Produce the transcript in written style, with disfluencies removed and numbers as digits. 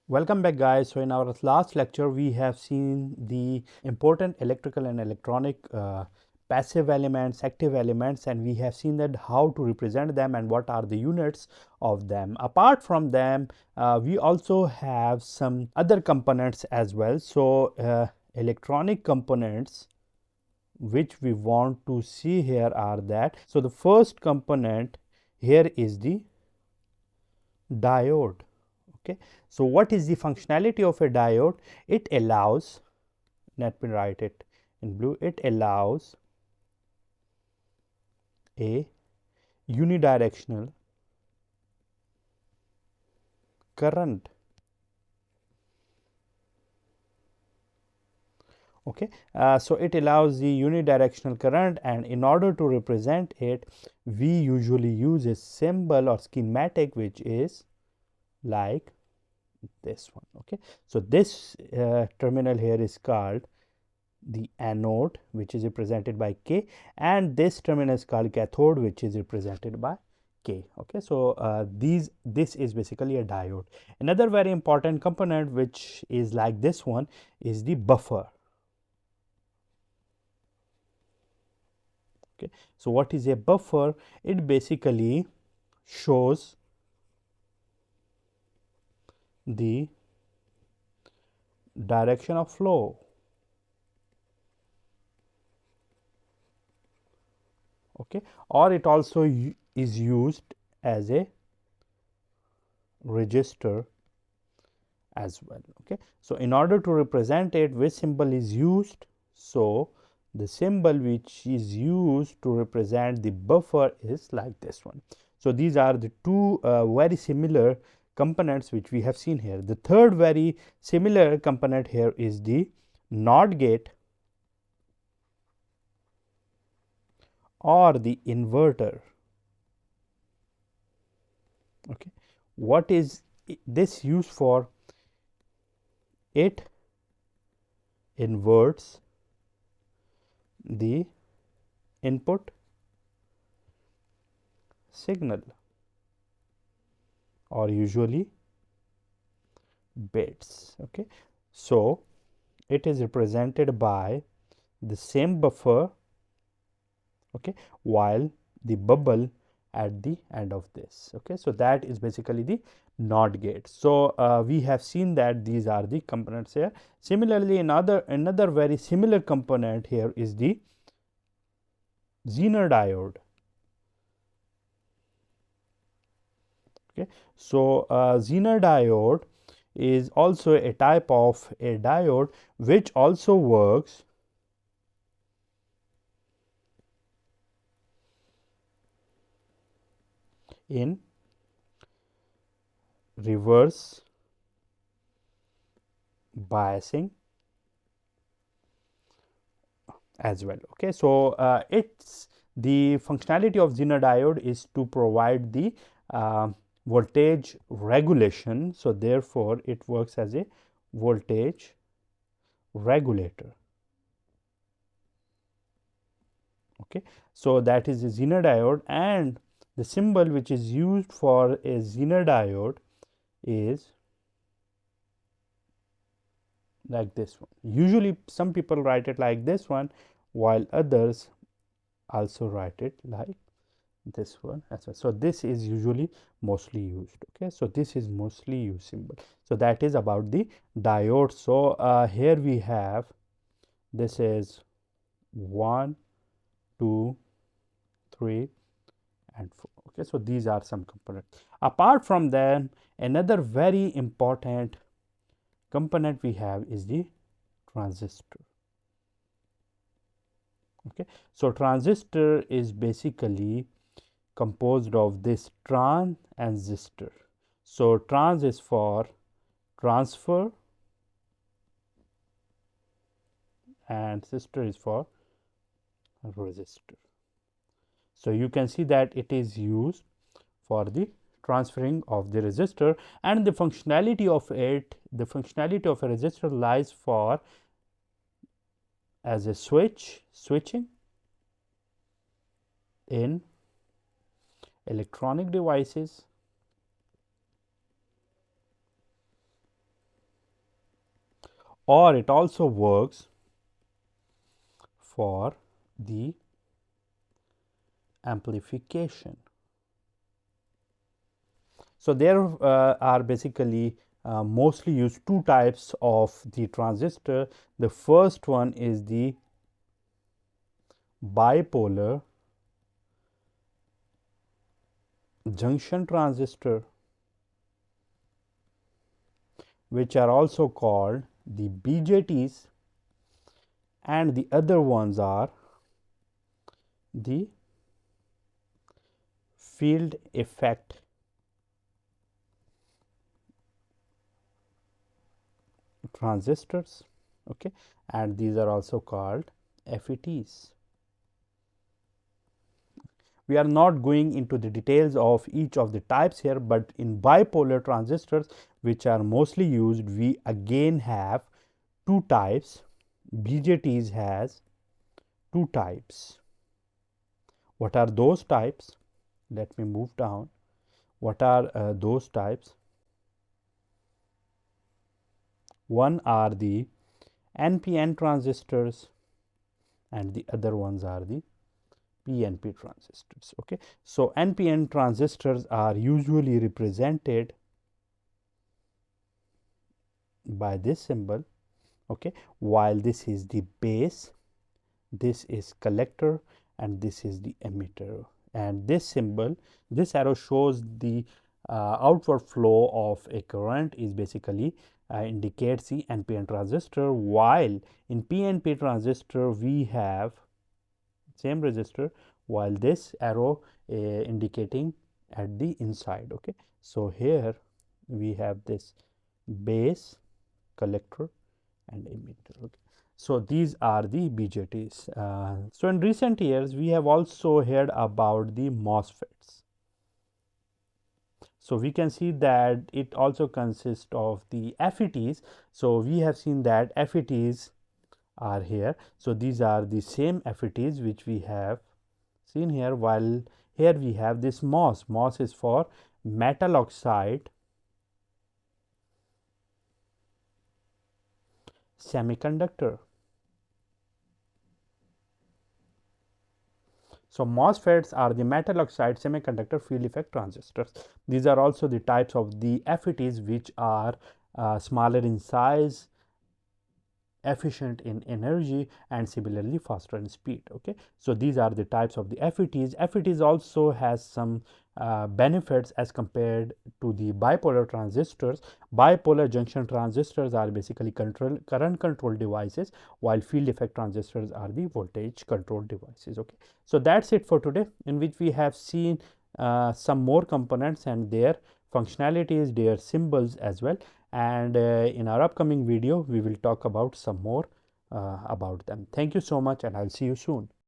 Welcome back, guys. So in our last lecture we have seen the important electrical and electronic passive elements, active elements, and we have seen that how to represent them and what are the units of them. Apart from them, we also have some other components as well. So electronic components which we want to see here are that. So the first component here is the diode. Okay. So what is the functionality of a diode? It allows, let me write it in blue, it allows a unidirectional current. Okay. So it allows the unidirectional current, and in order to represent it we usually use a symbol or schematic which is like this one. Okay. So this terminal here is called the anode, which is represented by K, and this terminal is called cathode, which is represented by K. Okay. So this is basically a diode. Another very important component which is like this one is the buffer. Okay. So what is a buffer? It basically shows the direction of flow. Okay. Or it also is used as a register as well. Okay. So in order to represent it, which symbol is used? So the symbol which is used to represent the buffer is like this one. So these are the two very similar components which we have seen here. The third very similar component here is the NOT gate or the inverter. Okay. What is this used for? It inverts the input signal or usually bits. Okay. So it is represented by the same buffer, okay, while the bubble at the end of this. Okay. So that is basically the NOT gate. So we have seen that these are the components here. Similarly, another very similar component here is the Zener diode. Okay. So Zener diode is also a type of a diode which also works in reverse biasing as well. Okay. So it's the functionality of Zener diode is to provide the voltage regulation. So therefore it works as a voltage regulator. Okay. So that is a Zener diode, and the symbol which is used for a Zener diode is like this one. Usually some people write it like this one, while others also write it like this one as well. So this is usually mostly used. Okay. So this is mostly used symbol. So that is about the diode. So here we have, this is 1, 2, 3 and 4. Okay. So these are some components. Apart from them, another very important component we have is the transistor. Okay. So transistor is basically composed of this trans and resistor. So trans is for transfer and resistor is for resistor. So you can see that it is used for the transferring of the resistor, and the functionality of it, the functionality of a resistor lies for as a switching in electronic devices or it also works for the amplification. So, there are basically mostly used two types of the transistor. The first one is the bipolar junction transistor, which are also called the BJTs, and the other ones are the field effect transistors, okay, and these are also called FETs. We are not going into the details of each of the types here, but in bipolar transistors, which are mostly used, we again have two types. BJTs has two types. What are those types? Let me move down. What are those types? One are the NPN transistors and the other ones are the PNP transistors. Okay. So, NPN transistors are usually represented by this symbol, okay, while this is the base, this is collector, and this is the emitter. And this symbol, this arrow shows the outward flow of a current is basically indicates the NPN transistor, while in PNP transistor we have same resistor, while this arrow indicating at the inside. Okay. So, here we have this base, collector, and emitter. Okay. So, these are the BJTs. So, in recent years we have also heard about the MOSFETs. So, we can see that it also consists of the FETs. So, we have seen that FETs are here. So, these are the same FETs which we have seen here, while here we have this MOS. MOS is for metal oxide semiconductor. So, MOSFETs are the metal oxide semiconductor field effect transistors. These are also the types of the FETs which are smaller in size, efficient in energy, and similarly faster in speed. Okay. So, these are the types of the FETs. FETs also has some benefits as compared to the bipolar transistors. Bipolar junction transistors are basically current control devices, while field effect transistors are the voltage control devices. Okay. So, that's it for today, in which we have seen some more components and their functionalities, their symbols as well, and in our upcoming video we will talk about some more about them. Thank you so much, and I'll see you soon.